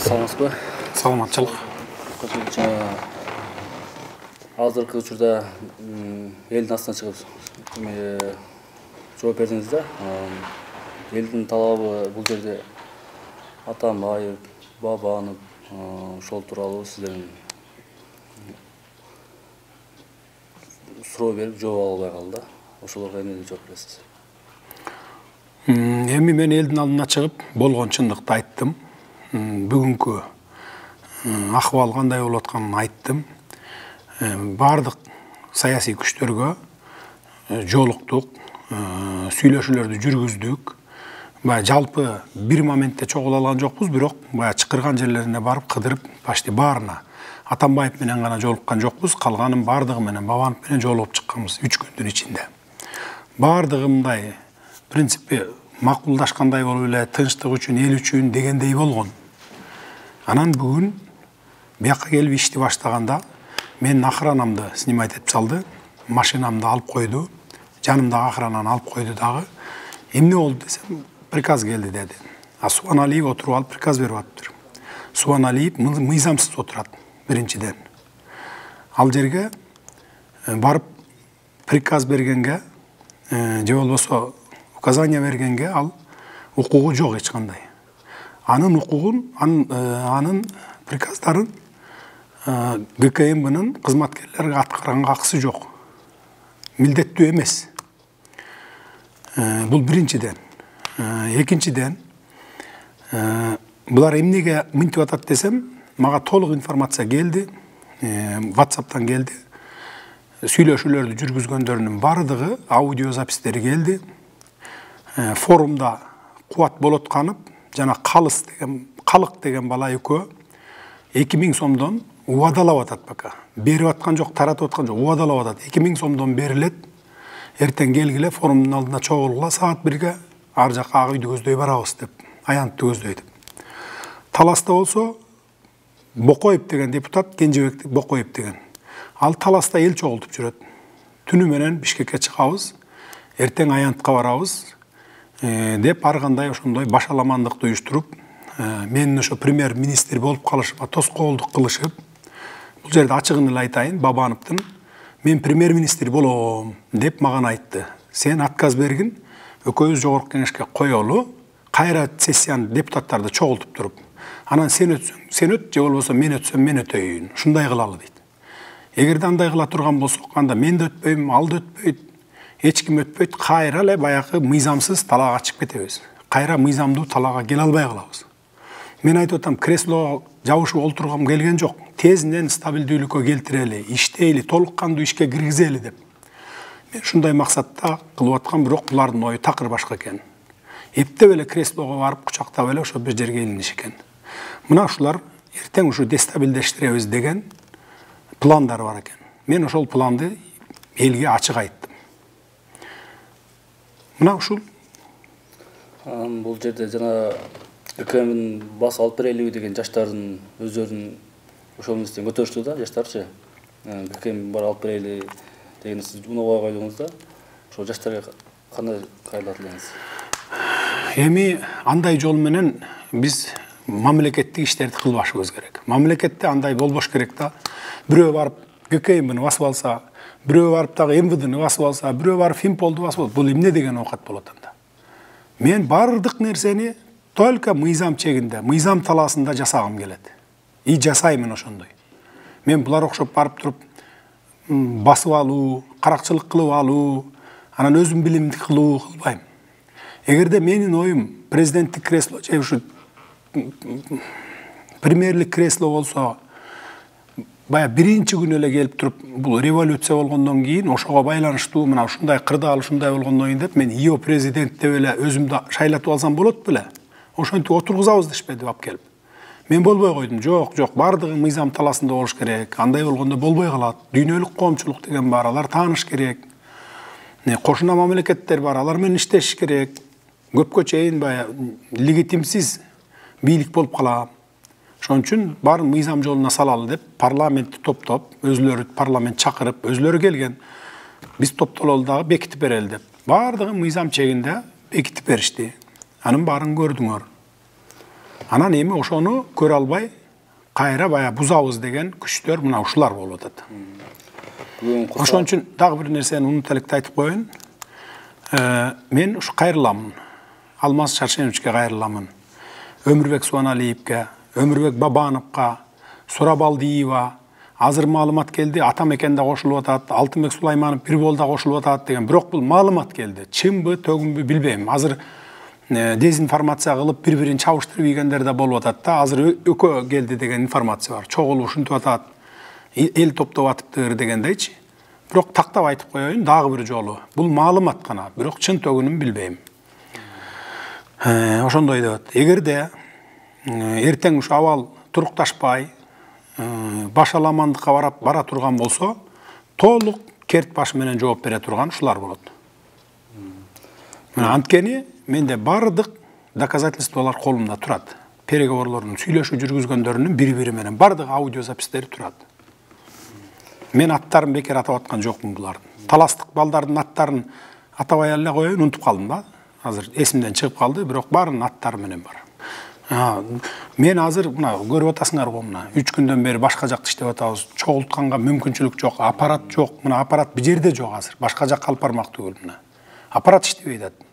Саламатсызбы? Саламатчылык. Азыркы учурда элдин астына чыгып жооп бердиңиз да. Элдин талабы бул жерде Атамбаев, Бабанов, ошол тууралуу сиздердин суроо берип жооп албай калды. Ошолорго эмне деп жооп бересиз? Эми мен элдин алдына чыгып болгон чындыкты айттым. Бүгүнкү акыбал кандай болуп атканын айттым. Бардык саясий күчтөргө жолуктук, сүйлөшүүлөрдү жүргүздүк. Жалпы бир моментте чогула алган жокпуз, бирок чакырган жерлерине барып кыдырып, почти баарына Атамбаев менен гана жолуккан жокпуз, калганын бардыгы менен Бабанов менен жолугуп чыкканбыз 3 күндүн ичинде. Бардыгы мындай принципи макулдашкандай болуп эле, тынчтык үчүн, эл үчүн дегендей болгон. Анан бүгүн бияка келип ишти баштаганда менин охранамды снимать этип салды, машинамды алып койду, жанымдагы охрананы алып койду дагы. Эмне болду десем, приказ келди деди. Субаналиев отуруп алып приказ берип атыптыр. Субаналиев мыйзамсыз отурат биринчиден. Ал жерге барып приказ бергенге, же болбосо указания бергенге ал укугу жок эч кандай. Анын укугун, анын приказдарын ГКМБнын кызматкерлери аткарганга акысы жок. Милдеттүү эмес. Бул биринчиден. Экинчиден, булар эмнеге мынтип атат десем, мага толук информация келди, WhatsApp'тан келди. Сүйлөшүүлөрдү жүргүзгөндөрүнүн бардыгы аудиозапистери келди. Форумда Кубат Болотканов жана Калык деген бала экөө 2000 сомдон убадалап атат бака. Берип аткан жок, таратып аткан жок, убадалап атат. 2000 сомдон берилет. Эртең келгиле форумдун алдына чогулгула, саат 1-ге ар жака ак үйдү көздөй барабыз деп, аянтты көздөйт. Таласта болсо Бокоев деген депутат, Кенжебек Бокоев деген. Ал Таласта эл чогултуп жүрөт. Түнү менен Бишкекке чыгабыз, эртең аянтка барабыз деп ар кандай ошондой башаламандыкты уюштуруп, менин ошо премьер-министр болуп калышыма тоскоолдук кылышып, бул жерде ачыгын эле айтайын, Бабановдун мен премьер-министр болом деп мага айтты. Сен отказ бергин, экөөбүз жогорку кеңешке коелу, кайра сессияны депутаттарды чогултуп туруп, анан сен өтсөң, сен өт, же болбосо мен өтсөм, мен өтөйүн. Ушундай кылалы дейт. Эгерде андай кыла турган болсок, анда мен да өтпөйм, ал да өтпөйт, эч ким өтпөйт, кайра эле баягы мыйзамсыз талаага чыгып кетебиз. Кайра мыйзамдуу талаага келе албай калабыз. Мен айтып атам, креслого жабышып олтургам келген жок. Тезинен стабилдүүлүккө келтирели, иштейли, толук кандуу ишке киргизели деп. Мен ушундай максатта кылып аткам, бирок булардын ою такыр башка экен. Эптеп эле креслого барып кучактап эле ошо бир жерге илиниш экен. Мына ушулар эртең ушу дестабилдештиребиз деген пландар бар экен. Мен ошол планды элге ачык айттым. Мына ушул. Бул жерде жана ГКМдин бас алып берели деген жаштардын өздөрүнүн ошол нерседен көтөрүштү да, жаштарчы. ГКМ бар алып берели деген сиз унабай койдуңуз да. Ошол жаштарга кандай кайрылат элеңиз? Эми андай жол менен биз мамлекеттик иштерди кылбашыбыз керек. Мамлекетте андай болбош керек да. Бирөө барып ГКМны басып алса, бирөө барып дагы МВДны басып алса, бирөө барып Финполду басып алса, бул эмне деген оокат болот анда? Мен бардык нерсени только мыйзам чегинде, мыйзам талаасында жасагым келет. И жасаймын ошондой. Мен булар окшоп барып туруп басып алуу, каракчылык кылып алуу, анан өзүм билимди кылуу кылбайм. Эгерде менин оюм президенттик кресло же ушу премьерлик кресло болсо, бая биринчи күнү эле келип туруп, бул революция болгондон кийин, ошого байланыштуу мына ушундай кырдаал ушундай болгондон кийин деп мен ио президент деп эле өзүмдү шайлатып алсам болот беле? Ошентип отургузабыз дешпеди алып келип. Мен болбой койдум. Жок, бардыгы мыйзам талаасында болуш керек. Андай болгондо болбой калат. Дүйнөлүк коомчулук деген бар, алар тааныш керек. Кошуна мамлекеттер бар, алар менен иштеш керек. Көпкө чейин бая легитимсиз бийлик болуп калам. Ошон үчүн баарын мыйзам жолуна салалы деп парламентти топтоп, өзлөрү парламент чакырып, өзлөрү келген. Биз топтололу дагы бекитип берели деп. Бардыгы мыйзам чегинде бекитип беришти. Анын баарын көрдүңөр. Анан эми ошону көрө албай кайра бая бузабыз деген күчтөр мына ушулар болуп атат. Ошон үчүн дагы бир нерсени унута электе айтып коеюн. Мен ушу кайрыламын. Алмаз Шаршеновичке кайрыламын. Өмүрбек Субаналиевке, Өмүрбек Бабановго, Сурабалдиева, азыр маалымат келди, Атамекен да кошулуп атат, Алтынбек Сулайманов Бирбол да кошулуп атат деген. Бирок бул маалымат келди. Чынбы, төгүнбү билбейм. Азыр дезинформация кылып бири-бирин чабыштырып ийгендер да болуп атат да. Азыр экөө келди деген информация бар. Чогулуп ушинтип атат, эл топтоп атыптыр дегендейчи. Бирок тактап айтып коеюн дагы бир жолу. Бул маалымат гана, бирок чын төгүнүн билбейм. Ошондой деп. Эгерде эртең ушу абал турукташпай, башаламандыкка бара турган болсо, толук керт башы менен жооп бере турган ушулар болот. Мына анткени менде бардык доказательстволор колумда турат. Переговорлордун сүйлөшүү жүргүзгөндөрүнүн бири-бири менен бардык аудиозапистери турат. Мен аттарын бекер атап аткан жокмун булардын. Таластык балдардын аттарын атабай эле коеюн, унутуп калдым да. Азыр эсимден чыгып калды, бирок баарынын аттары менен бар. Мен азыр мына көрүп атасыңар го мына 3 күндөн бери башка жакта иштеп атабыз. Чогултканга мүмкүнчүлүк жок, аппарат жок. Мына аппарат бир жерде жок азыр. Башка жакка алып бармак түгүл мына. Аппарат иштебей атат.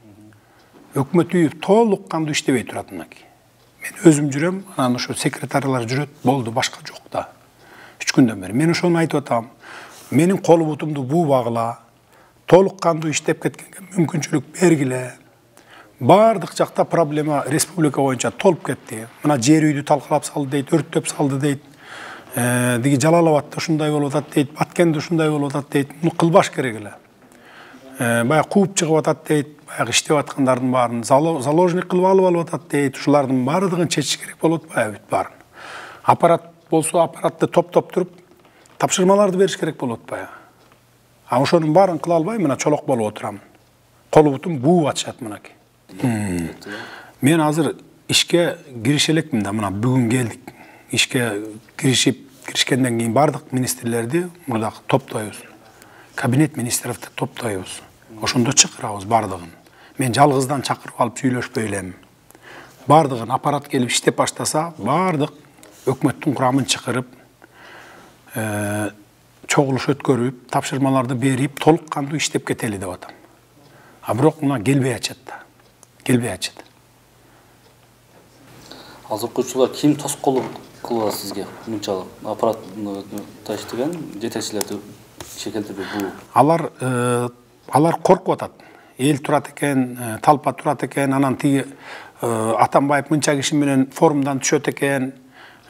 Өкмөт үйү толук кандуу иштебей турат мынакей. Мен өзүм жүрөм, анан ошо секретарлар жүрөт, болду, башка жок да. 3 күндөн бери. Мен ошону айтып атам. Менин кол бутумду буубагыла, толук кандуу иштеп кеткенге мүмкүнчүлүк бергиле. Бардык жакта проблема республика боюнча толуп кетти. Мына жер үйдү талкалап салды дейт, өрттөп салды дейт. Диги Жалал Абадда ушундай болуп атат дейт, Баткенде ушундай болуп атат дейт. Муну кылбаш керек эле. Бая кууп чыгып атат дейт, баягы иштеп аткандардын баарын заложник кылып алып атат дейт. Ушулардын баардыгын чечиш керек болот баягы бүт баарын. Аппарат болсо аппаратты топтоп туруп тапшырмаларды бериш керек болот баягы. Ошонун баарын кыла албай мына чолок болуп отурамын. Колу бутум бууп атышат мынакей. Мен азыр ишке киреше элекмин да, мына бүгүн келдик. Ишке киришкенден кийин бардык министрлерди мурда топтойбуз. Кабинет министрлерди топтойбуз. Ошондо чакырабыз бардыгын. Мен жалгыздан чакырып алып сүйлөшпөй элем. Бардыгын аппарат келип иштеп баштаса, бардык өкмөттүн курамын чакырып, чогулуш өткөрүп, тапшырмаларды берип, толук кандуу иштеп кетели деп атам. Бирок мына келбей атышат да. Келбей атышат. Азыркы учурлар ким тоскоолдук кылат сизге? Мынчалык аппарат таштыган жетекчилерди шекелтирбей бул. Алар коркуп атат. Эл турат экен, талпа турат экен, анан тиги Атамбаев мынча киши менен форумдан түшөт экен,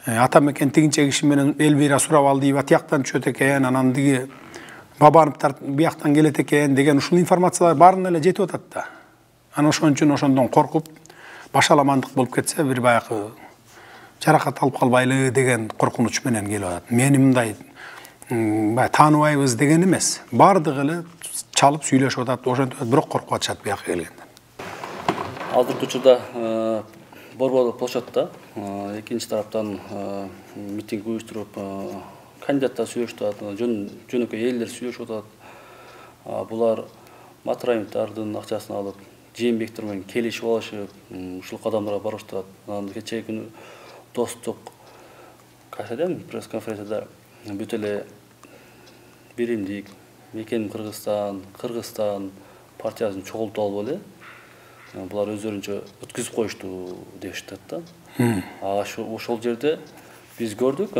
Атамекен тигинче киши менен Элвира Сурабалдиева тияктан түшөт экен, анан тиги Бабановтар бияктан келет экен деген ушул информациялар баарын эле жетип атат да. Анан ошон үчүн ошондон коркуп, башаламандык болуп кетсе, бир баягы жаракат алып калбайлы деген коркунуч менен келип атат. Мени мындай тааныбайбыз деген эмес. Бардыгы эле чалып сүйлөшүп атат, ошентип бирок коркуп атышат бияка келгенде. Азыркы учурда Борбор площадьта экинчи тараптан митинг уюштуруп, кандидаттар сүйлөшүп атат, жөнөкөй элдер сүйлөшүп атат. Булар Матраимовдардын акчасын алып, Жээнбектер менен келишип алышып, ушул кадамдарга барышат. Анан кечээ күнү достук кафеден пресс-конференцияда бүт эле биримдик, Мекен Кыргызстан партиясын чогултуп алып эле булар өздөрүнчө өткүзүп коюшту дешти да. Ошол жерде биз көрдүк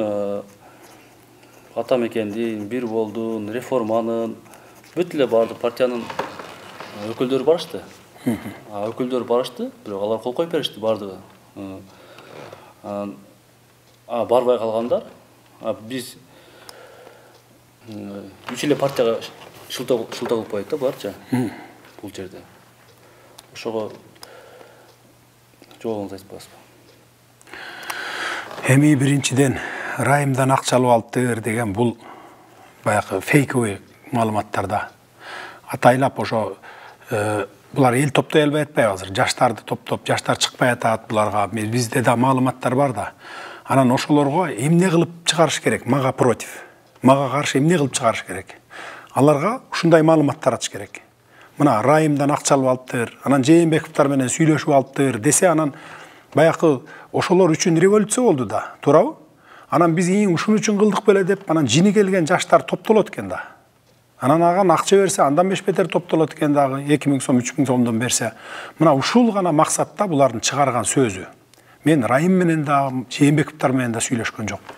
Атамекендин, Бирболдун, Реформанын бүт эле бардык партиянын өкүлдөрү барышты. Өкүлдөр барышты, бирок алар кол коюп беришти бардыгы. Барбай калгандар, биз үч эле партияга шылтоо кылып коет да буларчы. Бул жерде. Ошого жообуңузду айтып коесузбу? Эми биринчиден Райымдан акча алып алыптыр деген бул баягы фейковый маалыматтарда. Атайлап ошо булар эл топтой албай атпайбы азыр? Жаштарды топтоп, жаштар чыкпай атат буларга. Бизде да маалыматтар бар да. Анан ошолорго эмне кылып чыгарыш керек? Мага против. Мага каршы эмне кылып чыгарыш керек? Аларга ушундай маалымат таратыш керек. Мына Райымдан акча алып алыптыр, анан Жээнбековдор менен сүйлөшүп алыптыр десе, анан баягы ошолор үчүн революция болду да, туурабы? Анан биз ушун үчүн кылдык беле деп, анан жини келген жаштар топтолот экен да. Анан аган акча берсе, андан беш бетер топтолот экен дагы, 2000 сом, 3000 сомдон берсе. Мына ушул гана максатта булардын чыгарган сөзү. Мен Райым менен да, Жээнбековдор менен да сүйлөшкөн жокмун.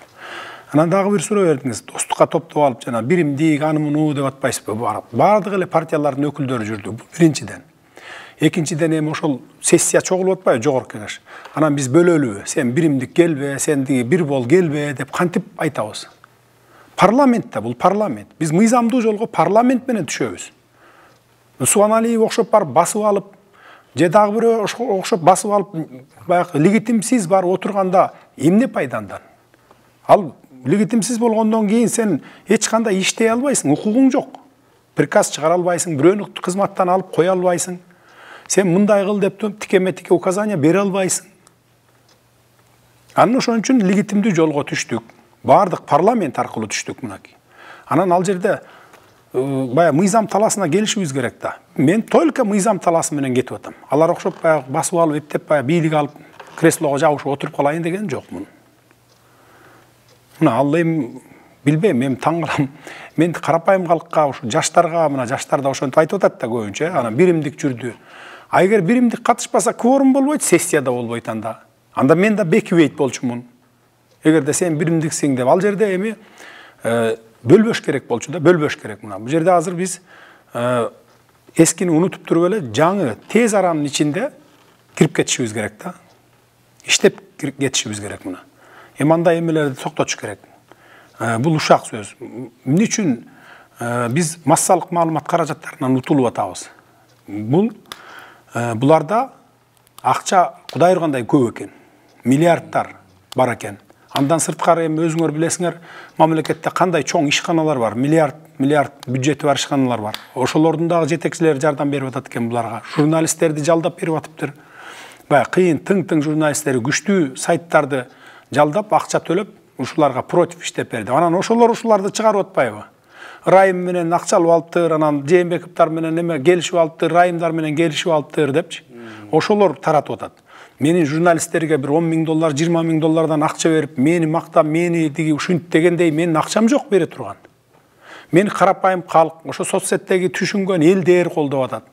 Анан дагы бир суроо бердиңиз, достукка топтоп алып, жана биримдик, аны муну деп атпайсызбы? Бардык эле партиялардын өкүлдөрү жүрдү, биринчиден. Экинчиден эми ошол сессия чогулуп атпайбы, жогорку кеңеш. Анан биз бөлөлүбү, сен биримдик келбе, сен бир бол келбе деп кантип айтабыз? Парламентте, бул парламент. Биз мыйзамдуу жолго парламент менен түшөбүз. Субаналиев окшоп барып басып алып, же дагы бирөө окшоп басып алып, баягы легитимсиз барып отурганда эмне пайдандан? Ал легитимсиз болгондон кийин сен эч кандай иштей албайсың, укугуң жок. Приказ чыгара албайсың, бирөөнү кызматтан алып кое албайсың. Сен мындай кыл деп тикеме-тике указания бере албайсың. Анын ошон үчүн легитимдүү жолго түштүк. Бардык парламент аркылуу түштүк мынакей. Анан ал жерде бая мыйзам таласына келишибиз керек да. Мен только мыйзам таласы менен кетип атам. Алар окшоп бая басып алып, эптеп бая бийлик алып, креслого жабышып отуруп калайын деген жокмун. Мына ал эми билбейм, мен таң калам. Мен карапайым калкка, ушу жаштарга, мына жаштар да ошентип айтып атат да көбүнчө, анан биримдик жүрдү. А эгер биримдик катышпаса, кворум болбойт, сессия да болбойт анда. Анда мен да бекибейт болчумун. Эгерде сен биримдиксиң деп, ал жерде эми бөлбөш керек болчу да, бөлбөш керек мына. Бул жерде азыр биз эскини унутуп туруп эле жаңы тез аранын ичинде кирип кетишибиз керек да. Иштеп кетишибиз керек мына. Эми андай эмелерди токтотуш керек. Бул ушак сөз. Эмне үчүн биз массалык маалымат каражаттарынан утулуп атабыз? Буларда акча кудай ургандай көп экен. Миллиардтар бар экен. Андан сырткары эми өзүңөр билесиңер, мамлекетте кандай чоң ишканалар бар, миллиард бюджети бар ишканалар бар. Ошолордун дагы жетекчилери жардам берип атат экен буларга. Журналисттерди жалдап берип атыптыр. Баягы кыйын тың журналисттери күчтүү сайттарды жалдап, акча төлөп, ушуларга против иштеп берди. Анан ушуларды чыгарып атпайбы? Райым менен акча алып алыптыр, анан Жээнбековдор менен эме келишип алыптыр, Райымдар менен келишип алыптыр депчи. Ошолор таратып атат. Менин журналисттерге бир 10 000 доллар, 20 000 доллардан акча берип, мени мактап, мени диги ушинт дегендей менин акчам жок бере турган. Мени карапайым калк, ошо соцсеттеги түшүнгөн элдер колдоп атат.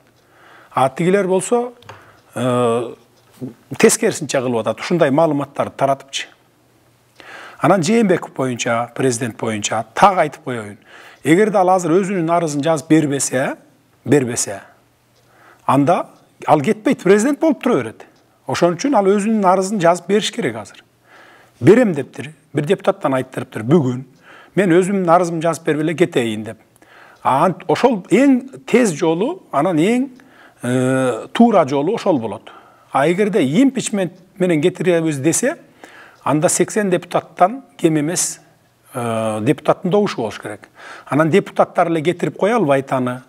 А тигилер болсо тескерисинче кылып атат, ушундай маалыматтарды таратыпчы. Анан Жээнбеков боюнча, президент боюнча так айтып коеюн. Эгерде ал азыр өзүнүн арызын жазып бербесе, анда ал кетпейт, президент болуп тура берет. Ошон үчүн ал өзүнүн арызын жазып бериш керек азыр. Берем дептир, бир депутаттан айттырыптыр бүгүн. Мен өзүмдүн арызымды жазып берип эле кетейин деп. Ошол эң тез жолу, анан эң туура жолу ошол болот. А эгерде импичмент менен кетиребиз десе, анда 80 депутаттан кем эмес депутаттын добушу болуш керек. Анан депутаттар эле кетирип кое албайт аны.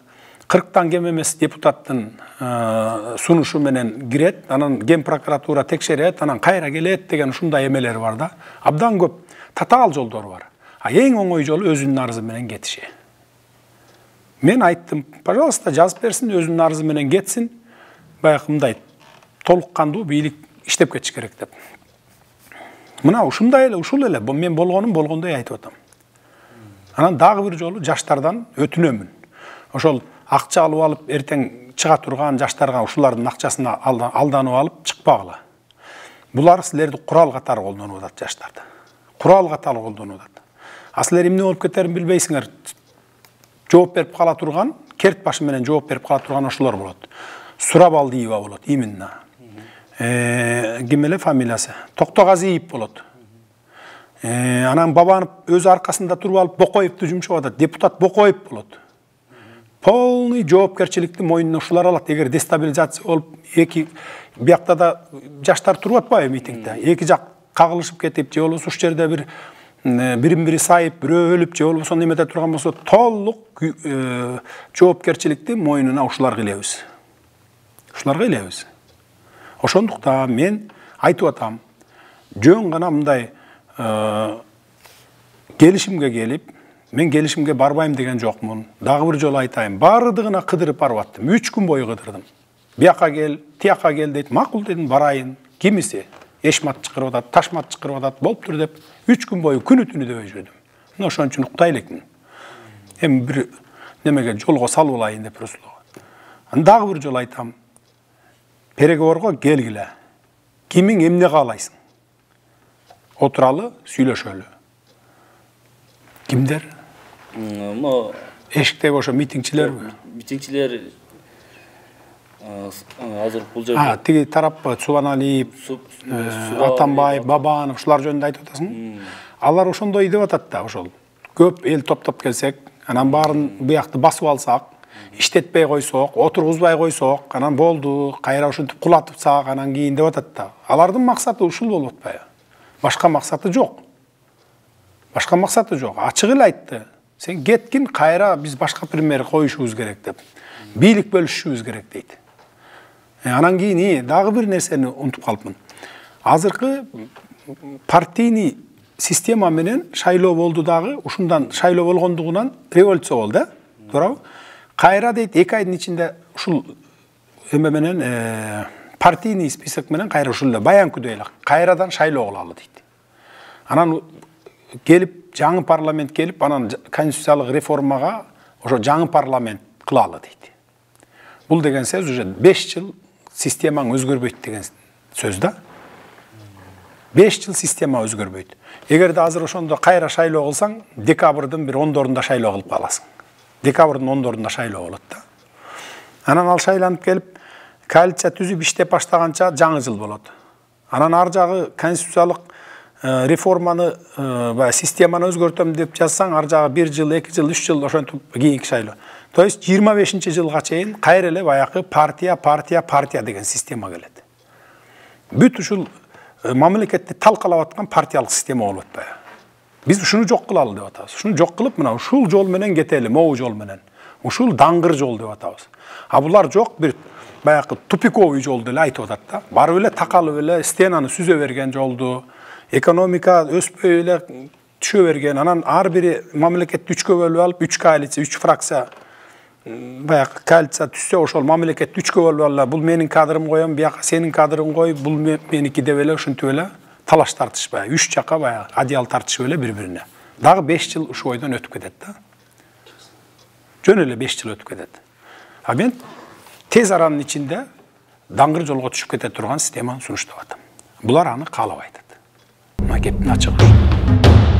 40-тан кем эмес депутаттын сунушу менен кирет, анан Ген прокуратура текшерет, анан кайра келет деген ушундай эмелер бар да. Абдан көп татаал жолдор бар. А эң оңой жолу өзүнүн арызы менен кетиши. Мен айттым, пожалуйста, жазып берсин, өзүнүн арызы менен кетсин. Баягы мындай толук кандуу бийлик иштеп кетиш керек деп. Мына ушундай эле, ушул эле мен болгондой айтып атам. Анан дагы бир жолу жаштардан өтүнөмүн. Ошол акча алып алып, эртең чыга турган жаштарга ушулардын акчасына алданып алып чыкпагыла. Булар силерди курал катары колдонуп атат жаштарды. Курал катары колдонуп атат. А силер эмне болуп кетерин билбейсиңер. Жооп берип кала турган, керт башы менен жооп берип кала турган ошолор болот. Сурабалдиева болот, именно. Ким эле фамилиясы? Токтогазиев болот. Анан Бабанов өз аркасында туруп алып Бокоевду жумшап атат. Депутат Бокоев болот. Полный жоопкерчиликти мойнуна ушулар алат. Эгер дестабилизация болуп, биякта да жаштар туруп атпайбы митингде. Эки жак кагылышып кетип, же болбосо ушул жерде бирин-бири сайып, бирөө өлүп, же болбосо немеде турган болсо, толук жоопкерчиликти мойнуна ушуларга илебиз. Ушуларга илебиз. Ошондуктан мен айтып атам, жөн гана мындай келишимге келип, мен келишимге барбайм деген жокмун. Дагы бир жолу айтайын, бардыгына кыдырып барып аттым. 3 күн бою кыдырдым. Бияка кел, тияка кел дейт, макул дедим, барайын. Кимиси? эшмат чыгарып атат, ташмат чыгарып атат, болуптур деп 3 күн бою күнү түнү дебей жүрдүм. Мына ошон үчүн уктай элекмин. Эми бир немеге жолго салып алайын деп Расулова. Дагы бир жолу айтам. Переговорго келгиле. Кимиң эмне каалайсың? Отуралы, сүйлөшөлү. Кимдер? Эшиктеги ошо митингчилерби? Митингчилер азыр бул жерде тиги тараппы Субаналиев, Атамбаев, Бабанов ушулар жөнүндө айтып атасың? Алар ошондой деп атат да, ошол. Көп эл топтоп келсек, анан баарын буякты басып алсак, иштетпей койсок, отургузбай койсок, анан болду, кайра ушинтип кулатыпсак, анан кийин деп атат да. Алардын максаты ушул болуп атпайбы? Башка максаты жок. Башка максаты жок. Ачык эле айтты. Сен кеткин, кайра биз башка премьер коюшубуз керек деп. Бийлик бөлүшүшүбүз керек дейт. Анан кийин дагы бир нерсени унутуп калыпмын. Азыркы партийный система менен шайлоо болду дагы, ушундан шайлоо болгондугунан революция болду, да? Туурабы? Кайра дейт 2 айдын ичинде ушул эме менен партийный список менен кайра ушул баянкүдөй эле кайрадан шайлоо кылалы дейт. Анан келип жаңы парламент келип, анан конституциялык реформага ошо жаңы парламент кылалы дейт. Бул деген сөз уже 5 жыл системаң өзгөрбөйт деген сөз да. 5 жыл система өзгөрбөйт. Эгерде азыр ошондо кайра шайлоо кылсаң, декабрдын бир 10-дорунда шайлоо кылып каласың. Декабрдын 10-дорунда шайлоо болот да. Анан ал шайланып келип, коалиция түзүп иштеп баштаганча жаңы жыл болот. Анан ар жагы конституциялык реформаны, системаны өзгөртөм деп жазсаң, ар жагы 1 жыл, 2 жыл, 3 жыл ошентип кийинки шайлоо. То есть 25-жылга чейин кайра эле баягы партия деген система келет. Бүт ушул мамлекетти талкалап аткан партиялык система болуп атпайбы? Биз ушуну жок кылалы деп атабыз. Ушуну жок кылып, мына ушул жол менен кетели, могу жол менен. Ушул даңгыр жол деп атабыз. А булар жок, бир баягы тупиковый жолду эле айтып атат да. Барып эле такалып эле стенаны сүзө берген жолду, экономика өспөй эле түшө берген, анан ар бири мамлекетти 3кө бөлүп алып, 3 коалиция, 3 фракция баягы коалиция түшсө, ошол мамлекетти 3кө бөлүп алып, бул менин кадрым коем, бияка сенин кадрың кой, бул меники деп эле ушинтип эле талаш тартышпай, 3 жака баягы одеял тартышып эле бири-бирине. Дагы 5 жыл ушу ойдон өтүп кетет да. Жөн эле 5 жыл өтүп кетет. А мен тез аранын ичинде даңгыр жолго түшүп кете турган системаны сунуштап атам. Булар аны каалабай атат. Мына кептин ачыгы.